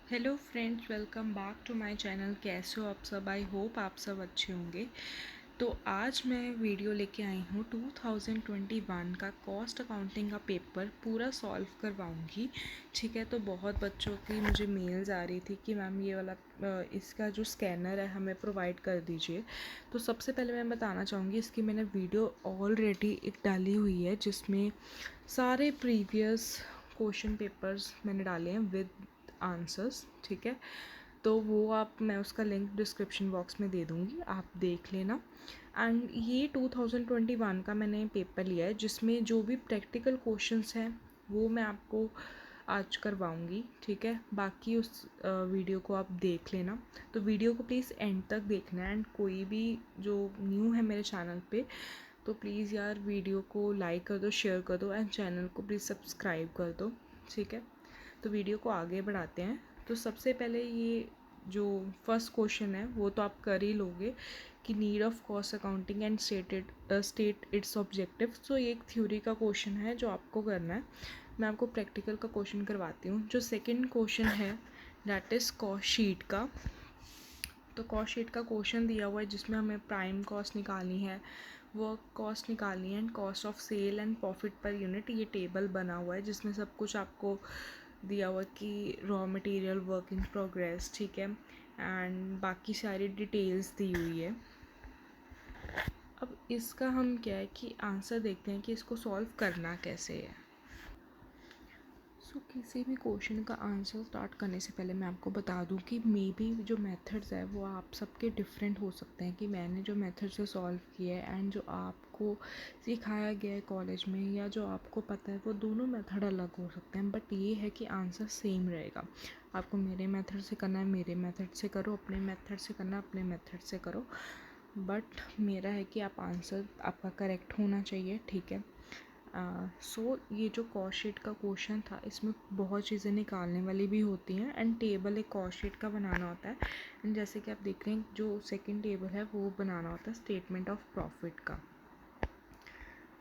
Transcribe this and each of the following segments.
Hello friends, welcome back to my channel. कैसे हो आप सब? आई होप आप सब अच्छे होंगे। तो आज मैं वीडियो लेके आई हूँ 2021 का कॉस्ट अकाउंटिंग का पेपर पूरा सॉल्व करवाऊँगी। ठीक है, तो बहुत बच्चों की मुझे मेल्स आ रही थी कि मैम ये वाला इसका जो स्कैनर है हमें प्रोवाइड कर दीजिए। तो सबसे पहले मैं बताना चाहूँगी, इसकी मैंने वीडियो ऑलरेडी एक डाली हुई है जिसमें सारे प्रीवियस क्वेश्चन पेपर्स मैंने डाले हैं विद आंसर्स। ठीक है, तो वो मैं उसका लिंक डिस्क्रिप्शन बॉक्स में दे दूँगी, आप देख लेना। एंड ये 2021 का मैंने पेपर लिया है जिसमें जो भी प्रैक्टिकल क्वेश्चंस हैं वो मैं आपको आज करवाऊँगी। ठीक है, बाकी उस वीडियो को आप देख लेना। तो वीडियो को प्लीज़ एंड तक देखना। एंड कोई भी जो न्यू है मेरे चैनल पे, तो प्लीज़ यार वीडियो को लाइक कर दो, शेयर कर दो एंड चैनल को प्लीज़ सब्सक्राइब कर दो। ठीक है, तो वीडियो को आगे बढ़ाते हैं। तो सबसे पहले ये जो फर्स्ट क्वेश्चन है वो तो आप कर ही लोगे कि need of cost accounting and state it's objective. तो ये एक थ्योरी का क्वेश्चन है जो आपको करना है। मैं आपको प्रैक्टिकल का क्वेश्चन करवाती हूँ। जो सेकंड क्वेश्चन है दैट इज़ कॉस्ट शीट का। तो कॉस्ट शीट का क्वेश्चन दिया हुआ है जिसमें हमें प्राइम कॉस्ट निकालनी है, वर्क कॉस्ट निकालनी है and cost of sale and profit per unit. ये टेबल बना हुआ है जिसमें सब कुछ आपको दिया हुआ कि raw material, work in progress, ठीक है, एंड बाकी सारी डिटेल्स दी हुई है। अब इसका हम क्या है कि आंसर देखते हैं कि इसको सॉल्व करना कैसे है। सो किसी भी क्वेश्चन का आंसर स्टार्ट करने से पहले मैं आपको बता दूं कि मे बी जो मेथड्स है वो आप सबके डिफरेंट हो सकते हैं। कि मैंने जो मेथड से सॉल्व किया है एंड जो आपको सिखाया गया है कॉलेज में या जो आपको पता है, वो दोनों मेथड अलग हो सकते हैं, बट ये है कि आंसर सेम रहेगा। आपको मेरे मेथड से करना है मेरे मेथड से करो, अपने मेथड से करना है अपने मेथड से करो, बट मेरा है कि आप आंसर आपका करेक्ट होना चाहिए। ठीक है, सो ये जो कॉस्ट शीट का क्वेश्चन था इसमें बहुत चीज़ें निकालने वाली भी होती हैं एंड टेबल एक कॉस्ट शीट का बनाना होता है। एंड जैसे कि आप देख रहे हैं जो सेकंड टेबल है वो बनाना होता है स्टेटमेंट ऑफ प्रॉफिट का।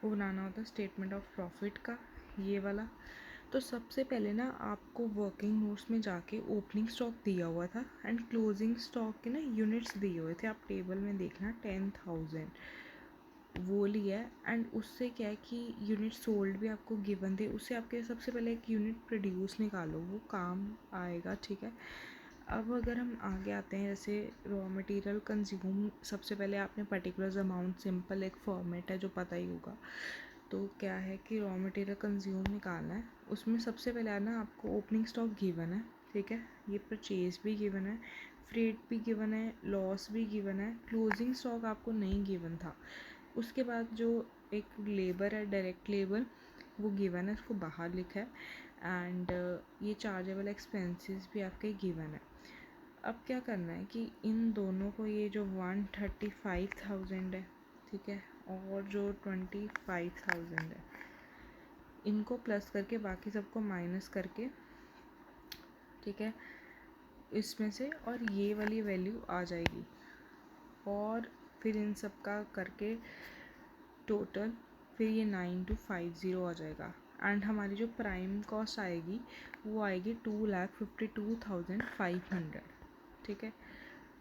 वो बनाना होता है स्टेटमेंट ऑफ प्रॉफिट का, ये वाला। तो सबसे पहले ना आपको वर्किंग नोट्स में जाके ओपनिंग स्टॉक दिया हुआ था एंड क्लोजिंग स्टॉक के ना यूनिट्स दिए हुए थे। आप टेबल में देखना 10,000 वो लिया है। एंड उससे क्या है कि यूनिट सोल्ड भी आपको गिवन थे, उससे आपके सबसे पहले एक यूनिट प्रोड्यूस निकालो, वो काम आएगा। ठीक है, अब अगर हम आगे आते हैं जैसे रॉ मटेरियल कंज्यूम, सबसे पहले आपने पर्टिकुलर अमाउंट, सिंपल एक फॉर्मेट है जो पता ही होगा। तो क्या है कि रॉ मटेरियल कंज्यूम निकालना है, उसमें सबसे पहले आना आपको ओपनिंग स्टॉक गिवन है। ठीक है, ये परचेज भी गिवन है, फ्रेट भी गिवन है, लॉस भी गिवन है, क्लोजिंग स्टॉक आपको नहीं गिवन था। उसके बाद जो एक लेबर है, डायरेक्ट लेबर, वो गिवन है, उसको बाहर लिखा है। एंड ये चार्जेबल एक्सपेंसेस भी आपके गिवन है। अब क्या करना है कि इन दोनों को, ये जो 135,000 है, ठीक है, और जो 25,000 है, इनको प्लस करके बाकी सबको माइनस करके, ठीक है, इसमें से और ये वाली वैल्यू आ जाएगी। और फिर इन सब का करके टोटल फिर ये 9250 आ जाएगा। एंड हमारी जो प्राइम कॉस्ट आएगी वो आएगी 2,52,500। ठीक है,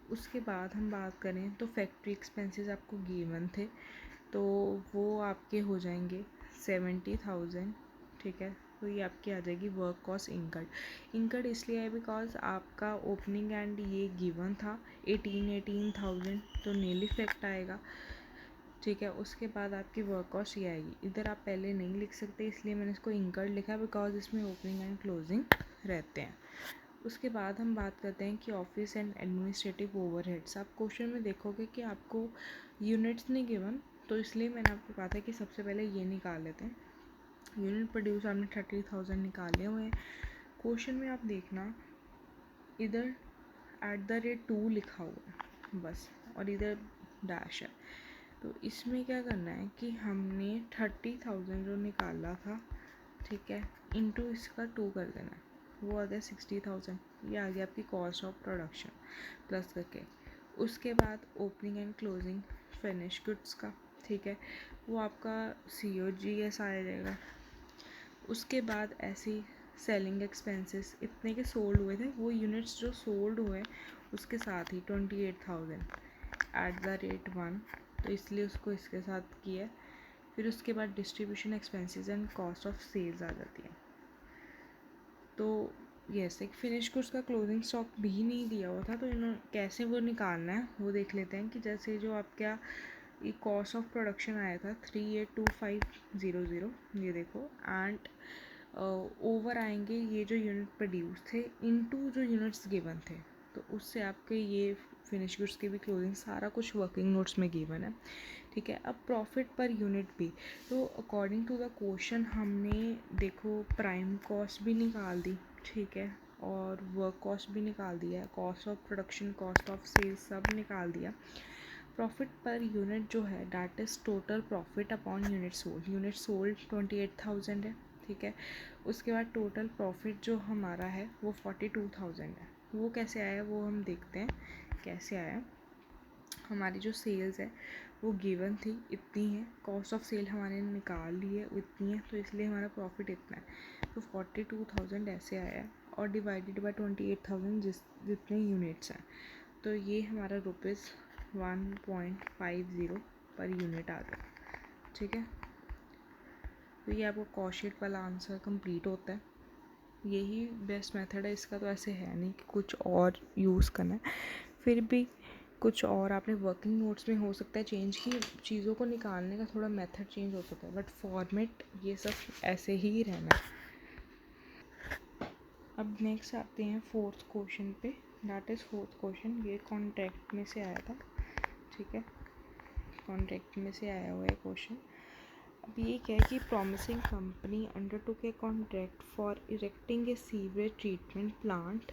उसके बाद हम बात करें तो फैक्ट्री एक्सपेंसेस आपको गिवन थे, तो वो आपके हो जाएंगे 70,000। ठीक है, तो ये आपकी आ जाएगी वर्क कॉस्ट इंकर्ड इसलिए है बिकॉज आपका ओपनिंग एंड ये गिवन था 18,000, तो नील इफेक्ट आएगा। ठीक है, उसके बाद आपकी वर्क कॉस्ट ये आएगी। इधर आप पहले नहीं लिख सकते इसलिए मैंने इसको इंकर्ड लिखा बिकॉज इसमें ओपनिंग एंड क्लोजिंग रहते हैं। उसके बाद हम बात करते हैं कि ऑफिस एंड एडमिनिस्ट्रेटिव ओवरहेड्स। आप क्वेश्चन में देखोगे कि आपको यूनिट्स नहीं गिवन, तो इसलिए मैंने आपको कहा था कि सबसे पहले ये निकाल लेते हैं। यूनिट प्रोड्यूस आपने 30,000 निकाले हुए हैं। क्वेश्चन में आप देखना इधर @2 लिखा हुआ है बस, और इधर डैश है। तो इसमें क्या करना है कि हमने 30,000 जो निकाला था, ठीक है, इंटू इसका 2 कर देना है, वो आ गया 60,000। ये आ गया आपकी कॉस्ट ऑफ प्रोडक्शन प्लस करके। उसके बाद opening and closing finish goods का, ठीक है, वो आपका COGS आ जाएगा। उसके बाद ऐसे ही सेलिंग एक्सपेंसेस इतने के सोल्ड हुए थे, वो यूनिट्स जो सोल्ड हुए उसके साथ ही 28,000 एट द रेट 1, तो इसलिए उसको इसके साथ किया। फिर उसके बाद distribution expenses and cost of sales आ जाती है। तो यस, एक फिनिश गुड्स का क्लोजिंग स्टॉक भी नहीं दिया हुआ था, तो इन्होंने कैसे वो निकालना है वो देख लेते हैं। कि जैसे जो आपका ये कॉस्ट ऑफ प्रोडक्शन आया था 382500, ये देखो, एंड ओवर आएंगे ये जो यूनिट प्रोड्यूस थे इनटू जो यूनिट्स गिवन थे, तो उससे आपके ये फिनिश गुड्स की भी क्लोजिंग सारा कुछ वर्किंग नोट्स में गिवन है, ठीक है। अब प्रॉफिट पर यूनिट भी, तो अकॉर्डिंग टू द क्वेश्चन हमने देखो प्राइम कॉस्ट भी निकाल दी, ठीक है, और वर्क कॉस्ट भी निकाल दिया, cost of production, cost of sales सब निकाल दिया। प्रॉफिट पर यूनिट जो है that is total profit upon unit sold. Unit sold 28,000 है, ठीक है। उसके बाद टोटल प्रॉफिट जो हमारा है वो 42,000 है। वो कैसे आया वो हम देखते हैं कैसे आया। हमारी जो सेल्स है वो गिवन थी इतनी है, कॉस्ट ऑफ सेल हमारे निकाल ली है इतनी है, तो इसलिए हमारा प्रॉफिट इतना है। तो 42,000 ऐसे आया है, और डिवाइडेड बाय 28,000 जितने यूनिट्स हैं, तो ये हमारा रुपीज़ 1.50 पर यूनिट आ गया, ठीक है। तो ये आपका कॉस्ट वाला आंसर कंप्लीट होता है। यही बेस्ट मेथड है इसका, तो ऐसे है नहीं कि कुछ और यूज़ करना है। फिर भी कुछ और आपने वर्किंग नोट्स में हो सकता है चेंज की, चीज़ों को निकालने का थोड़ा मेथड चेंज हो सकता है, बट फॉर्मेट ये सब ऐसे ही रहना है। अब नेक्स्ट आते हैं फोर्थ क्वेश्चन पे, दैट इज़ फोर्थ क्वेश्चन। ये कॉन्ट्रैक्ट में से आया था, ठीक है, कॉन्ट्रैक्ट में से आया हुआ है क्वेश्चन। अब ये क्या है कि promising company undertook a contract for erecting A sewerage treatment plant,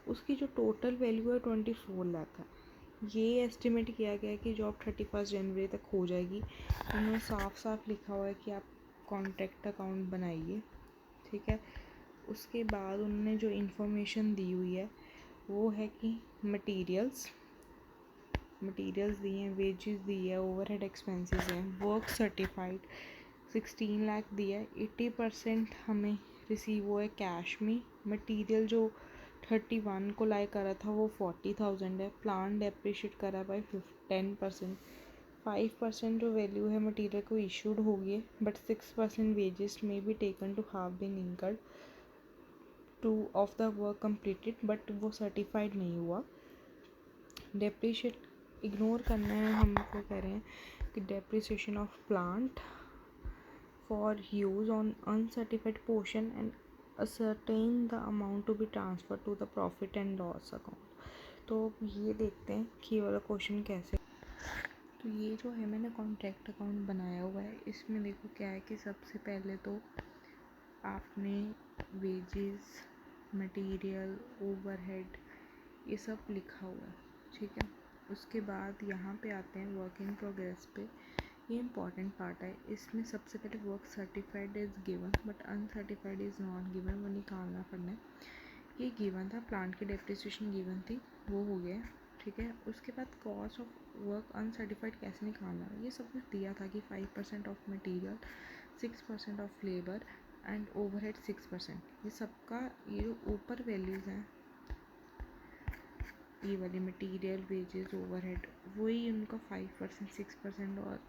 उसकी जो टोटल वैल्यू है 24 लाख है। ये एस्टिमेट किया गया है कि जॉब 31 जनवरी तक हो जाएगी। उन्होंने साफ साफ लिखा हुआ है कि आप कॉन्ट्रैक्ट अकाउंट बनाइए, ठीक है। उसके बाद उन्होंने जो इन्फॉर्मेशन दी हुई है वो है कि मटेरियल्स दिए हैं, वेजेस दी है, ओवरहेड एक्सपेंसेस हैं, वर्क सर्टिफाइड 16 लाख दिया है। 80% हमें रिसीव हुआ है कैश में। मटेरियल जो 31 को लाई करा था वो 40,000 है। प्लान डेप्रिशिएट करा बाई 10%। 5% जो वैल्यू है मटेरियल को इशूड होगी है, but 6% wages may be taken to have been incurred two of the work completed, but वो सर्टिफाइड नहीं हुआ। डेप्रिशिएट इग्नोर करना है, हमको कह रहे हैं कि depreciation of plant for use on uncertified portion and ascertain the amount to be transferred to the profit and loss account। तो ये देखते हैं कि ये वाला क्वेश्चन कैसे। तो ये जो है मैंने कॉन्ट्रैक्ट अकाउंट बनाया हुआ है, इसमें देखो क्या है कि सबसे पहले तो आपने वेजेस, मटेरियल, ओवरहेड ये सब लिखा हुआ है, ठीक है। उसके बाद यहाँ पे आते हैं वर्क इन प्रोग्रेस पे। ये इंपॉर्टेंट पार्ट है, इसमें सबसे पहले work certified is given but uncertified is not given, वो निकालना पड़ना है। ये गिवन था, प्लांट की डेप्रिसिएशन गिवन थी, वो हो गया, ठीक है। उसके बाद कॉस्ट ऑफ वर्क अनसर्टिफाइड कैसे निकालना है, ये सब कुछ दिया था कि 5% of material, 6% of labour and overhead 6%। ये सबका ये जो ऊपर वैल्यूज़ हैं, ये वाली मटेरियल, वेजेस, ओवरहेड, वही उनका 5%, 6% और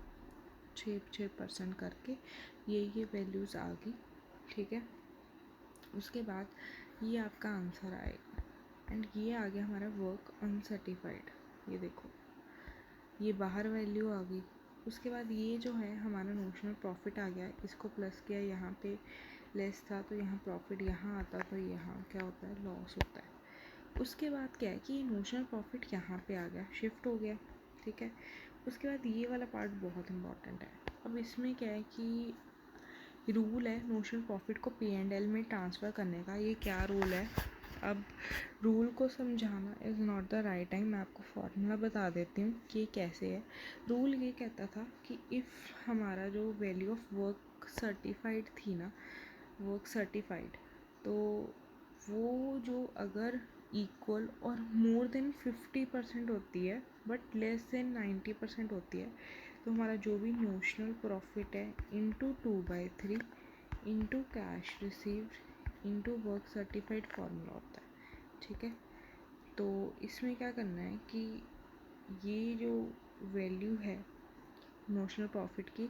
6% करके ये वैल्यूज़ आ गई, ठीक है। उसके बाद ये आपका आंसर आएगा, एंड ये आ गया हमारा वर्क अनसर्टिफाइड। ये देखो ये बाहर वैल्यू आ गई। उसके बाद ये जो है हमारा नोशनल प्रॉफिट आ गया, इसको प्लस किया, यहाँ पे लेस था तो यहाँ प्रॉफिट यहाँ आता, तो यहाँ क्या होता है, लॉस होता है। उसके बाद क्या है कि नोशनल प्रॉफिट यहाँ पे आ गया, शिफ्ट हो गया, ठीक है। उसके बाद ये वाला पार्ट बहुत इंपॉर्टेंट है। अब इसमें क्या है कि रूल है नोशनल प्रॉफिट को P&L में ट्रांसफ़र करने का। ये क्या रूल है, अब रूल को समझाना is not the right time, मैं आपको फॉर्मूला बता देती हूँ कि ये कैसे है। रूल ये कहता था कि इफ़ हमारा जो वैल्यू ऑफ वर्क सर्टिफाइड थी ना, वर्क सर्टिफाइड, तो वो जो अगर इक्वल और मोर देन 50% होती है बट लेस देन 90% होती है, तो हमारा जो भी नोशनल प्रॉफिट है into 2/3 into cash received into work certified formula होता है, ठीक है। तो इसमें क्या करना है कि ये जो वैल्यू है नोशनल प्रॉफिट की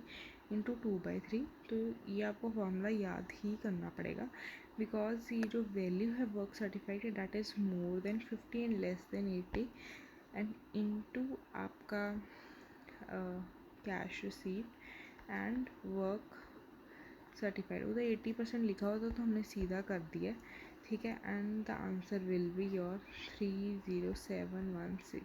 इंटू 2/3, तो ये आपको फार्मूला याद ही करना पड़ेगा, बिकॉज ये जो वैल्यू है work certified that is more than 50 and less than 80 and into आपका cash received and work certified. उधर 80% लिखा होता तो हमने सीधा कर दिया, ठीक है। And the answer will be your 307160।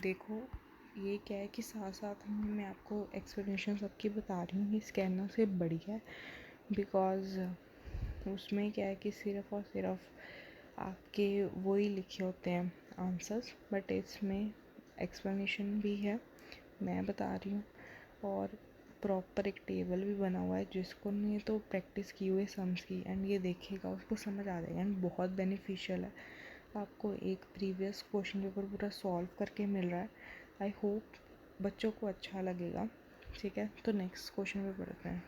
देखो ये क्या है कि साथ साथ मैं आपको एक्सप्लेनेशन सबकी बता रही हूँ, ये स्कैनर से बढ़िया है, बिकॉज उसमें क्या है कि सिर्फ और सिर्फ आपके वही लिखे होते हैं आंसर्स, बट इसमें एक्सप्लेनेशन भी है, मैं बता रही हूँ, और प्रॉपर एक टेबल भी बना हुआ है, जिसको नहीं तो प्रैक्टिस की हुई सम्स की एंड ये देखेगा उसको समझ आ जाएगा एंड बहुत बेनिफिशियल है। आपको एक प्रीवियस क्वेश्चन पेपर पूरा सॉल्व करके मिल रहा है। आई होप बच्चों को अच्छा लगेगा, ठीक है। तो नेक्स्ट क्वेश्चन पे बढ़ते हैं।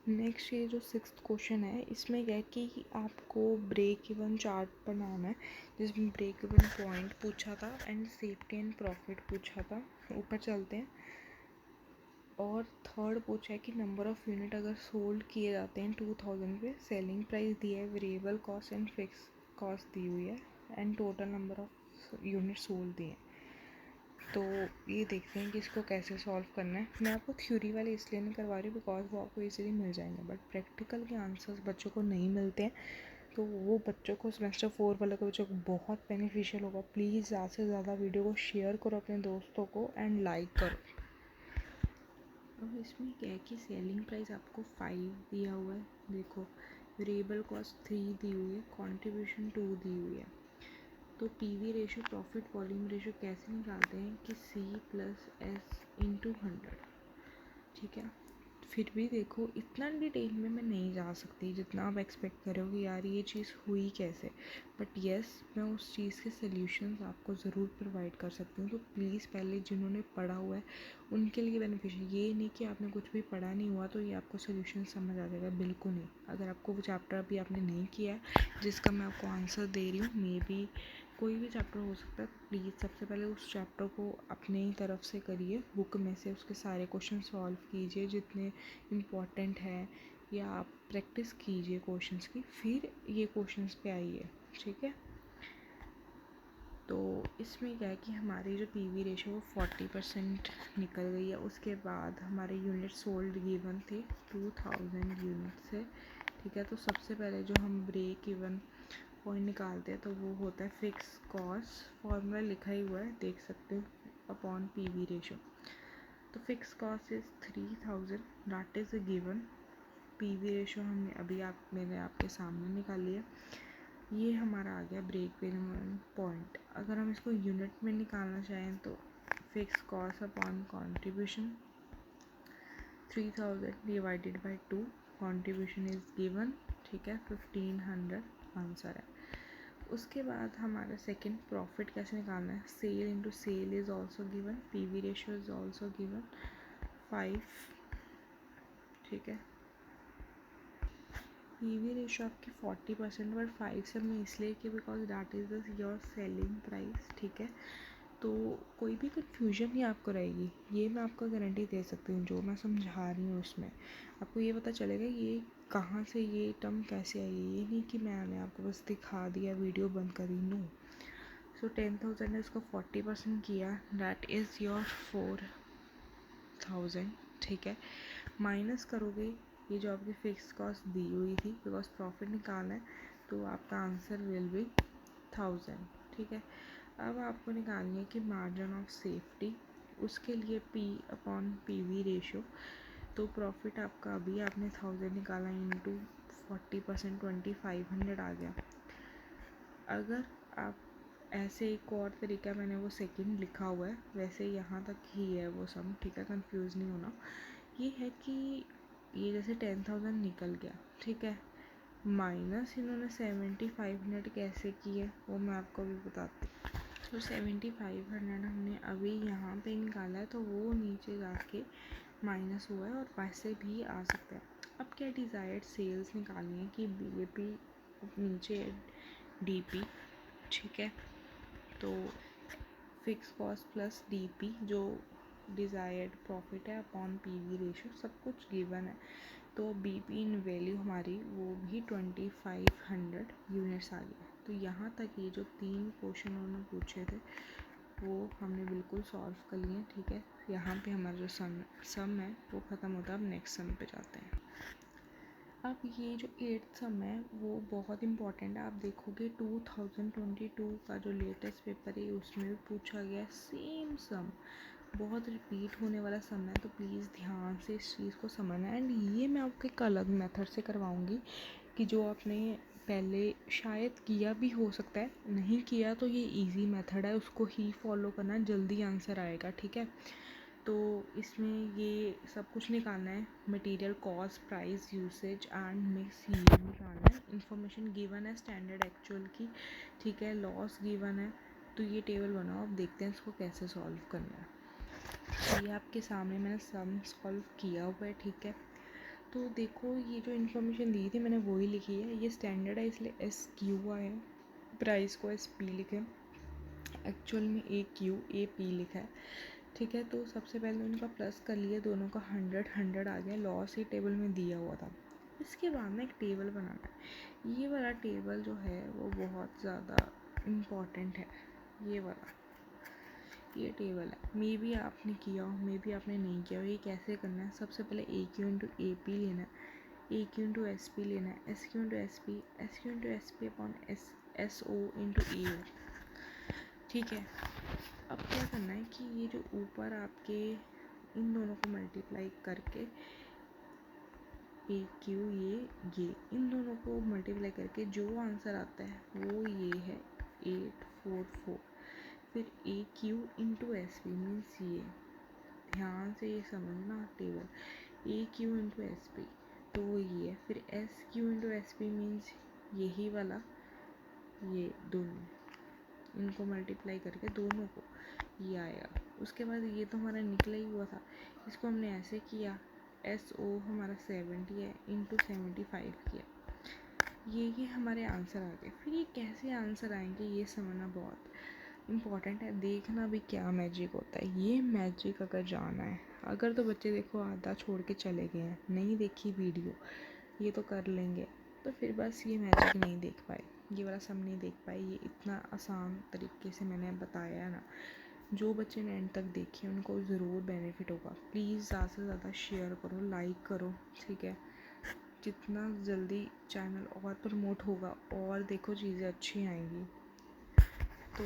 नेक्स्ट ये जो 6th क्वेश्चन है, इसमें क्या है कि आपको ब्रेक इवन चार्ट बनाना है, जिसमें ब्रेक इवन पॉइंट पूछा था एंड सेफ्टी एंड प्रॉफिट पूछा था। ऊपर चलते हैं। और थर्ड पूछा है कि नंबर ऑफ़ यूनिट अगर सोल्ड किए जाते हैं 2000 पे, सेलिंग प्राइस दिया है, variable cost and fix cost दी हुई है and total number of unit sold दिए हैं। तो ये देखते हैं कि इसको कैसे सॉल्व करना है। मैं आपको थ्योरी वाले इसलिए नहीं करवा रही बिकॉज वो आपको इजीली मिल जाएंगे, बट प्रैक्टिकल के आंसर्स बच्चों को नहीं मिलते हैं, तो वो बच्चों को सेमेस्टर 4 वाले के बच्चों को बहुत बेनिफिशियल होगा। प्लीज़ ज़्यादा से ज़्यादा वीडियो को शेयर करो अपने दोस्तों को एंड लाइक करो। अब इसमें क्या है कि सेलिंग प्राइस आपको 5 दिया हुआ है, देखो वेरिएबल कॉस्ट 3 दी हुई है, कंट्रीब्यूशन 2 दी हुई है। तो PV ratio profit volume ratio कैसे निकालते हैं कि C+S/100, ठीक है। फिर भी देखो इतना डिटेल में मैं नहीं जा सकती जितना आप एक्सपेक्ट करोगे यार ये चीज़ हुई कैसे, बट येस मैं उस चीज़ के सल्यूशंस आपको ज़रूर प्रोवाइड कर सकती हूँ। तो प्लीज़ पहले जिन्होंने पढ़ा हुआ है उनके लिए बेनिफिशियल, ये नहीं कि आपने कुछ भी पढ़ा नहीं हुआ तो ये आपको सल्यूशन समझ आ जाएगा, बिल्कुल नहीं। अगर आपको वो चैप्टर अभी आपने नहीं किया है जिसका मैं आपको आंसर दे रही हूँ, मे बी कोई भी चैप्टर हो सकता है, प्लीज़ सबसे पहले उस चैप्टर को अपने ही तरफ से करिए, बुक में से उसके सारे क्वेश्चन सॉल्व कीजिए जितने इम्पॉर्टेंट है, या आप प्रैक्टिस कीजिए क्वेश्चंस की, फिर ये क्वेश्चंस पे आइए, ठीक है। तो इसमें क्या है कि हमारी जो पीवी रेशो वो 40% निकल गई है। उसके बाद हमारे यूनिट सोल्ड गिवन थे 2000 यूनिट से, ठीक है। तो सबसे पहले जो हम ब्रेक इवन पॉइंट निकालते हैं तो वो होता है फिक्स कॉस्ट, फॉर्मूला लिखा ही हुआ है देख सकते हो, अपॉन पीवी रेशो। तो fix cost is 3000 that is a given. PV ratio हमने अभी मैंने आपके सामने निकाली है। ये हमारा आ गया ब्रेक इवन पॉइंट। अगर हम इसको यूनिट में निकालना चाहें तो fix cost upon contribution 3000 divided by 2, contribution is given, ठीक है, 1500 आंसर है। उसके बाद हमारा सेकंड प्रॉफिट कैसे निकालना है, sale into sale is also given, PV ratio is also given 5, ठीक है। पीवी रेशियो आपकी 40%, बट 5 से हमने इसलिए कि because that is the your selling price, ठीक है। तो कोई भी कन्फ्यूजन नहीं आपको रहेगी, ये मैं आपको गारंटी दे सकती हूँ। जो मैं समझा रही हूँ उसमें आपको ये पता चलेगा ये कहाँ से ये टर्म कैसे आई है, ये नहीं कि मैंने आपको बस दिखा दिया वीडियो बंद करी, नो। सो 10,000 ने उसको 40% किया, दैट इज़ योर 4000, ठीक है। माइनस करोगे ये जो आपकी फिक्स कॉस्ट दी हुई थी, बिकॉज प्रॉफिट निकालना है, तो आपका आंसर विल बी 1000, ठीक है। अब आपको निकालनी है कि मार्जिन ऑफ सेफ्टी, उसके लिए P अपॉन पीवी रेशो। तो प्रॉफिट आपका अभी आपने 1000 निकाला इंटू 40%, 2500 आ गया। अगर आप ऐसे एक और तरीका, मैंने वो सेकंड लिखा हुआ है, वैसे यहाँ तक ही है वो सब, ठीक है, कंफ्यूज नहीं होना। ये है कि ये जैसे 10,000 निकल गया, ठीक है, माइनस इन्होंने 7500 कैसे किए वो मैं आपको अभी बताती हूँ। तो 7500 हमने अभी यहाँ पे निकाला है, तो वो नीचे जाके माइनस हुआ है और वैसे भी आ सकता है। अब क्या डिज़ायर्ड सेल्स निकालनी है कि BAP नीचे DP, ठीक है। तो फिक्स कॉस्ट प्लस DP जो डिज़ायर्ड प्रॉफिट है अपॉन PV रेशो सब कुछ गिवन है। तो BP इन वैल्यू हमारी वो भी 2500 यूनिट्स आ गई। तो यहाँ तक ये जो 3 क्वेश्चन उन्होंने पूछे थे वो हमने बिल्कुल सॉल्व कर लिए, ठीक है। यहाँ पे हमारा जो सम है वो ख़त्म होता है। अब नेक्स्ट सम पे जाते हैं। अब ये जो 8th सम है वो बहुत इंपॉर्टेंट है। आप देखोगे 2022 का जो लेटेस्ट पेपर है उसमें भी पूछा गया सेम सम, बहुत रिपीट होने वाला सम है। तो प्लीज़ ध्यान से इस चीज़ को समझना। एंड ये मैं आपको एक अलग मेथड से करवाऊँगी कि जो आपने पहले शायद किया भी हो सकता है, नहीं किया तो ये इजी मेथड है, उसको ही फॉलो करना, जल्दी आंसर आएगा, ठीक है। तो इसमें ये सब कुछ निकालना है। Material cost, price, usage and mix yield निकालना है। इंफॉर्मेशन गिवन है स्टैंडर्ड एक्चुअल की, ठीक है। लॉस गिवन है। तो ये टेबल बनाओ, अब देखते हैं इसको कैसे सॉल्व करना है। ये आपके सामने मैंने सम सॉल्व किया हुआ है, ठीक है। तो देखो ये जो इन्फॉर्मेशन दी थी मैंने वही लिखी है। ये स्टैंडर्ड है इसलिए SQI है। प्राइस को SP लिखे, एक्चुअल में AQAP लिखा है, ठीक है। तो सबसे पहले उनका प्लस कर लिया, दोनों का 100 आ गया। लॉस ही टेबल में दिया हुआ था। इसके बाद में एक टेबल बनाना है। ये वाला टेबल जो है वो बहुत ज़्यादा इम्पॉर्टेंट है। ये टेबल है, मे बी आपने किया हो, मे बी आपने नहीं किया हो। ये कैसे करना है, सबसे पहले AQ इंटू AP लेना है, AQ इंटू SP लेना है, SQ into SP, SQ into SP upon SO into AO, ठीक है। अब क्या करना है कि ये जो ऊपर आपके इन दोनों को मल्टीप्लाई करके AQ ये इन दोनों को मल्टीप्लाई करके जो आंसर आता है वो ये है 844। फिर AQ इंटू SP मीन्स ये, ध्यान से ये समझना टेबल, AQ इंटू SP तो वो ये है। फिर SQ इंटू SP मीन्स यही वाला, ये दोनों इनको मल्टीप्लाई करके दोनों को ये आएगा। उसके बाद ये तो हमारा निकला ही हुआ था, इसको हमने ऐसे किया, SO हमारा 70 है इंटू 75 किया, ये हमारे आंसर आ गए। फिर ये कैसे आंसर आएंगे ये समझना बहुत इम्पॉर्टेंट है। देखना भी क्या मैजिक होता है। ये मैजिक अगर जाना है, अगर तो बच्चे देखो आधा छोड़ के चले गए हैं, नहीं देखी वीडियो, ये तो कर लेंगे, तो फिर बस ये मैजिक नहीं देख पाए, ये वाला सम नहीं देख पाए। ये इतना आसान तरीके से मैंने बताया है ना, जो बच्चे ने एंड तक देखे उनको ज़रूर बेनिफिट होगा। प्लीज़ ज़्यादा से ज़्यादा शेयर करो, लाइक करो, ठीक है। जितना जल्दी चैनल और प्रमोट होगा और देखो चीज़ें अच्छी आएंगी। तो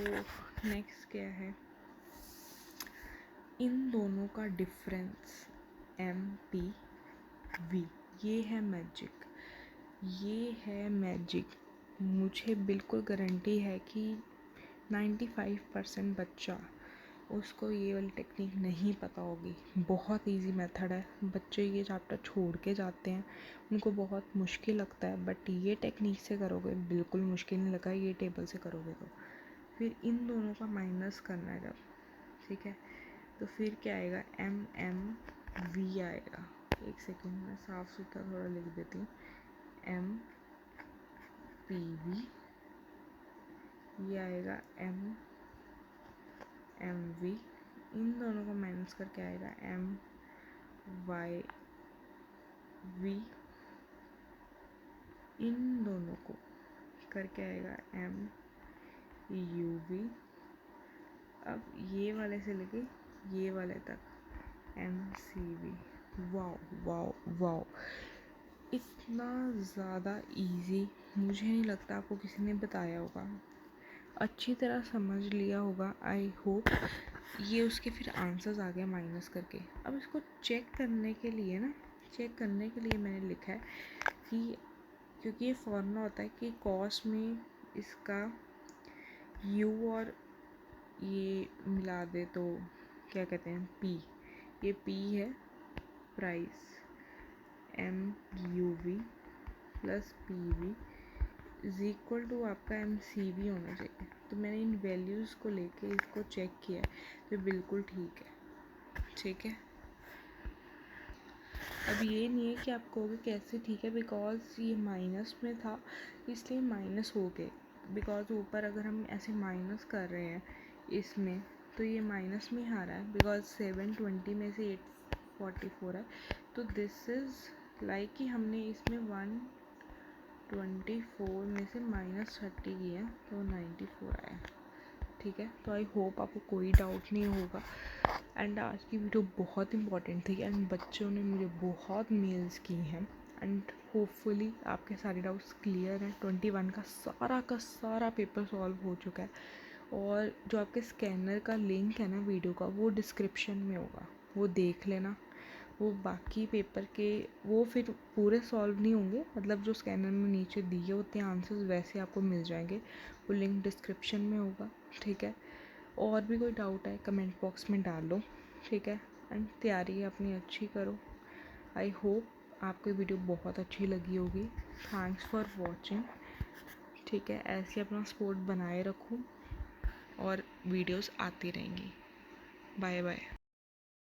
नेक्स्ट क्या है, इन दोनों का डिफरेंस MPV, ये है मैजिक, ये है मैजिक। मुझे बिल्कुल गारंटी है कि 95% बच्चा उसको ये वाली टेक्निक नहीं पता होगी। बहुत इजी मेथड है, बच्चे ये चैप्टर छोड़ के जाते हैं, उनको बहुत मुश्किल लगता है, बट ये टेक्निक से करोगे बिल्कुल मुश्किल नहीं लगा, ये टेबल से करोगे तो। फिर इन दोनों का माइनस करना है जब, ठीक है, तो फिर क्या आएगा, MMV आएगा। एक सेकेंड मैं साफ सुथरा थोड़ा लिख देती हूँ, MPV, ये आएगा MMV, इन दोनों को माइनस करके आएगा MYV, इन दोनों को करके आएगा MUV। अब ये वाले से लेके ये वाले तक MCV। वाओ वाओ वाओ, इतना ज़्यादा इजी मुझे नहीं लगता आपको किसी ने बताया होगा, अच्छी तरह समझ लिया होगा आई होप। ये उसके फिर आंसर्स आ गए माइनस करके। अब इसको चेक करने के लिए ना, चेक करने के लिए मैंने लिखा है कि क्योंकि ये फॉर्मूला होता है कि कॉस्ट में इसका U और ये मिला दे तो क्या कहते हैं P, ये P है price, MUV plus PV is equal to आपका MCV होना चाहिए। तो मैंने इन वैल्यूज़ को लेके इसको चेक किया तो बिल्कुल ठीक है, ठीक है। अब ये नहीं है कि आप कहोगे कैसे, ठीक है, बिकॉज़ ये माइनस में था इसलिए माइनस हो गए, बिकॉज़ ऊपर अगर हम ऐसे माइनस कर रहे हैं इसमें तो ये माइनस में आ रहा है, बिकॉज़ 720 में से 844 है, तो दिस इज़ लाइक कि हमने इसमें 124 में से -30 किया तो 94 आया। ठीक है, तो आई होप आपको कोई डाउट नहीं होगा। एंड आज की वीडियो बहुत इंपॉर्टेंट थी एंड बच्चों ने मुझे बहुत मेल्स की हैं एंड होपफुली आपके सारे डाउट्स क्लियर हैं। 21 का सारा पेपर सॉल्व हो चुका है और जो आपके स्कैनर का लिंक है ना वीडियो का, वो डिस्क्रिप्शन में होगा, वो देख लेना। वो बाकी पेपर के वो फिर पूरे सॉल्व नहीं होंगे, मतलब जो स्कैनर में नीचे दिए होते हैं आंसर्स वैसे आपको मिल जाएंगे, वो लिंक डिस्क्रिप्शन में होगा। ठीक है, और भी कोई डाउट है कमेंट बॉक्स में डालो। ठीक है, एंड तैयारी अपनी अच्छी करो। आई होप आपको वीडियो बहुत अच्छी लगी होगी। Thanks for watching. ठीक है, ऐसे अपना सपोर्ट बनाए रखो और वीडियोस आती रहेंगी। Bye bye.